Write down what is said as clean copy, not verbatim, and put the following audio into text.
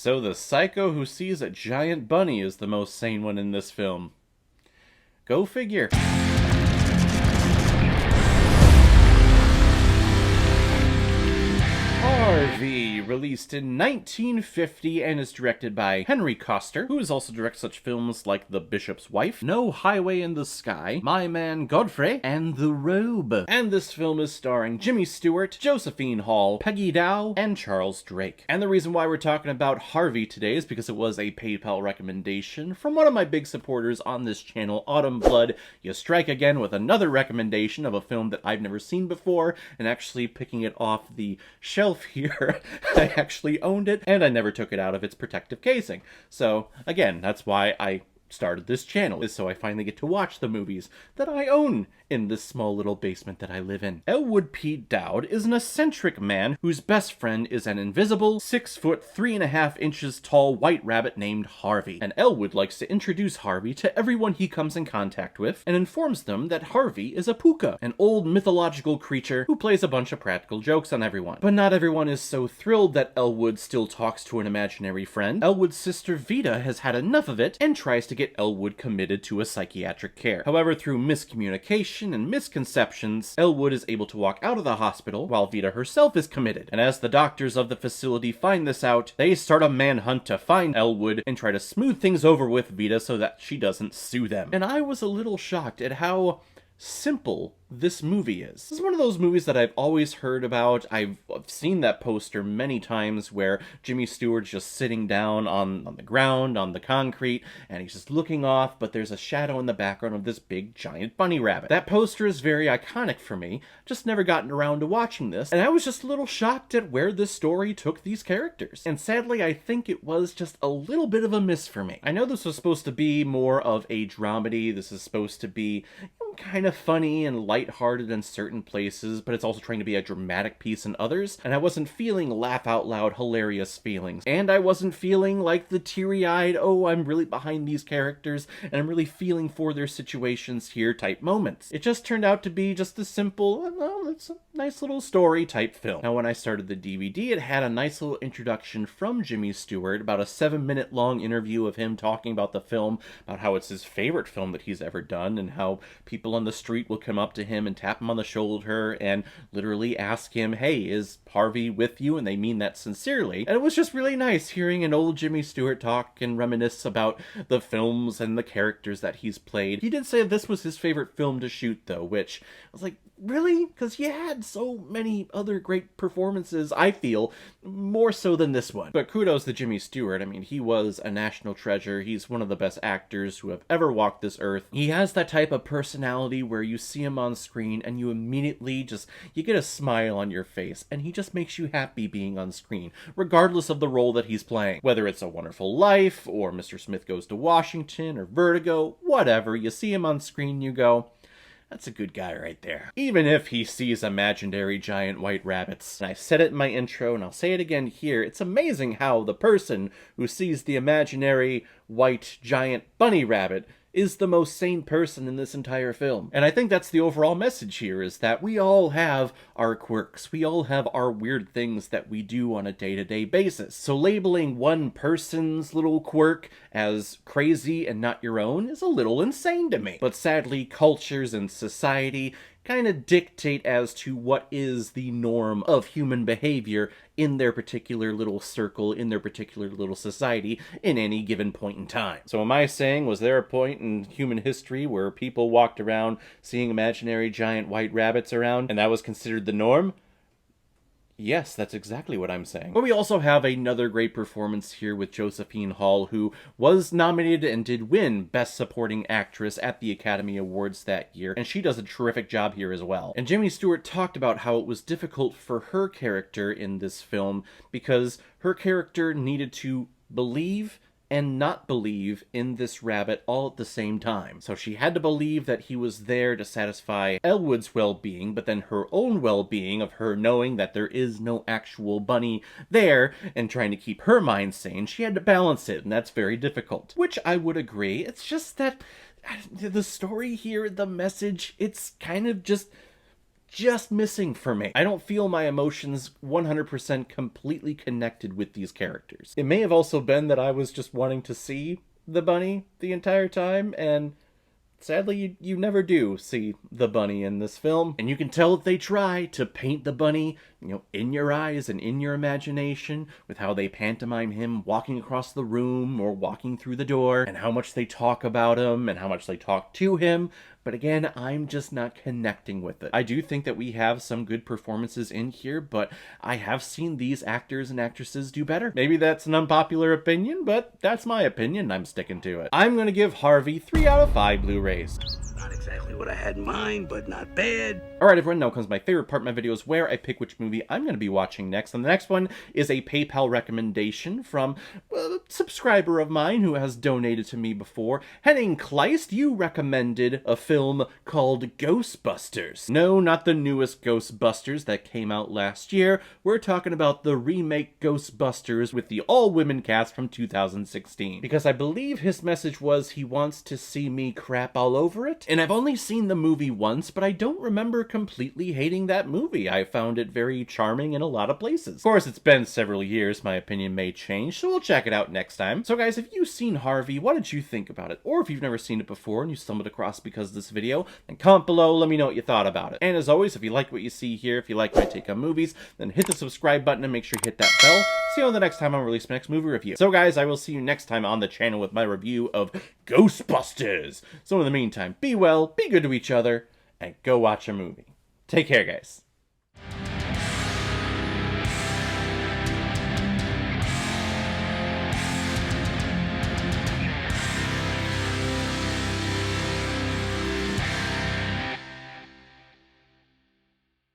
So the psycho who sees a giant bunny is the most sane one in this film. Go figure. Harvey, released in 1950 and is directed by Henry Koster, who has also directed such films like The Bishop's Wife, No Highway in the Sky, My Man Godfrey, and The Robe. And this film is starring Jimmy Stewart, Josephine Hall, Peggy Dow, and Charles Drake. And the reason why we're talking about Harvey today is because it was a PayPal recommendation from one of my big supporters on this channel, Autumn Blood. You strike again with another recommendation of a film that I've never seen before, and actually picking it off the shelf here. I actually owned it, and I never took it out of its protective casing. So, again, that's why I started this channel, is so I finally get to watch the movies that I own in this small little basement that I live in. Elwood P. Dowd is an eccentric man whose best friend is an invisible 6 foot 3.5 inches tall white rabbit named Harvey. And Elwood likes to introduce Harvey to everyone he comes in contact with and informs them that Harvey is a puka, an old mythological creature who plays a bunch of practical jokes on everyone. But not everyone is so thrilled that Elwood still talks to an imaginary friend. Elwood's sister Vida has had enough of it and tries to get Elwood committed to a psychiatric care. However, through miscommunication and misconceptions, Elwood is able to walk out of the hospital while Vida herself is committed. And as the doctors of the facility find this out, they start a manhunt to find Elwood and try to smooth things over with Vida so that she doesn't sue them. And I was a little shocked at how simple this movie is. This is one of those movies that I've always heard about. I've seen that poster many times where Jimmy Stewart's just sitting down on the ground, on the concrete, and he's just looking off, but there's a shadow in the background of this big giant bunny rabbit. That poster is very iconic for me, just never gotten around to watching this, and I was just a little shocked at where this story took these characters. And sadly, I think it was just a little bit of a miss for me. I know this was supposed to be more of a dramedy. This is supposed to be kind of funny and lighthearted in certain places, but it's also trying to be a dramatic piece in others, and I wasn't feeling laugh-out-loud hilarious feelings. And I wasn't feeling like the teary-eyed, oh, I'm really behind these characters, and I'm really feeling for their situations here type moments. It just turned out to be just a simple, well, it's a nice little story type film. Now, when I started the DVD, it had a nice little introduction from Jimmy Stewart, about a 7-minute long interview of him talking about the film, about how it's his favorite film that he's ever done, and how people on the street will come up to him and tap him on the shoulder and literally ask him, hey, is Harvey with you? And they mean that sincerely. And it was just really nice hearing an old Jimmy Stewart talk and reminisce about the films and the characters that he's played. He did say this was his favorite film to shoot, though, which I was like, really? Because he had so many other great performances, I feel, more so than this one. But kudos to Jimmy Stewart. I mean, he was a national treasure. He's one of the best actors who have ever walked this earth. He has that type of personality where you see him on screen and you immediately you get a smile on your face, and he just makes you happy being on screen, regardless of the role that he's playing. Whether it's A Wonderful Life, or Mr. Smith Goes to Washington, or Vertigo, whatever, you see him on screen, you go, that's a good guy right there. Even if he sees imaginary giant white rabbits. And I said it in my intro, and I'll say it again here, it's amazing how the person who sees the imaginary white giant bunny rabbit is the most sane person in this entire film. And I think that's the overall message here, is that we all have our quirks. We all have our weird things that we do on a day-to-day basis. So labeling one person's little quirk as crazy and not your own is a little insane to me. But sadly, cultures and society kind of dictate as to what is the norm of human behavior in their particular little circle, in their particular little society, in any given point in time. So am I saying, was there a point in human history where people walked around seeing imaginary giant white rabbits around, and that was considered the norm? Yes, that's exactly what I'm saying. But we also have another great performance here with Josephine Hall, who was nominated and did win Best Supporting Actress at the Academy Awards that year, and she does a terrific job here as well. And Jimmy Stewart talked about how it was difficult for her character in this film because her character needed to believe and not believe in this rabbit all at the same time. So she had to believe that he was there to satisfy Elwood's well-being, but then her own well-being of her knowing that there is no actual bunny there and trying to keep her mind sane, she had to balance it, and that's very difficult. Which I would agree. It's just that the story here, the message, it's kind of just just missing for me. I don't feel my emotions 100% completely connected with these characters. It may have also been that I was just wanting to see the bunny the entire time, and sadly, you never do see the bunny in this film. And you can tell that they try to paint the bunny, in your eyes and in your imagination, with how they pantomime him walking across the room or walking through the door, and how much they talk about him and how much they talk to him. But again, I'm just not connecting with it. I do think that we have some good performances in here, but I have seen these actors and actresses do better. Maybe that's an unpopular opinion, but that's my opinion and I'm sticking to it. I'm gonna give Harvey 3 out of 5 Blu-rays. Not exactly what I had in mind, but not bad. Alright everyone, now comes my favorite part of my videos where I pick which movie I'm going to be watching next. And the next one is a PayPal recommendation from a subscriber of mine who has donated to me before. Henning Kleist, you recommended a film called Ghostbusters. No, not the newest Ghostbusters that came out last year. We're talking about the remake Ghostbusters with the all-women cast from 2016. Because I believe his message was he wants to see me crap all over it. And I've only seen the movie once, but I don't remember completely hating that movie. I found it very charming in a lot of places. Of course, it's been several years, my opinion may change, so we'll check it out next time. So guys, if you've seen Harvey, what did you think about it? Or if you've never seen it before and you stumbled across because of this video, then comment below, let me know what you thought about it. And as always, if you like what you see here, if you like my take on movies, then hit the subscribe button and make sure you hit that bell. See you the next time I release my next movie review. So guys, I will see you next time on the channel with my review of Ghostbusters. So in the meantime, be well, be good to each other, and go watch a movie. Take care, guys.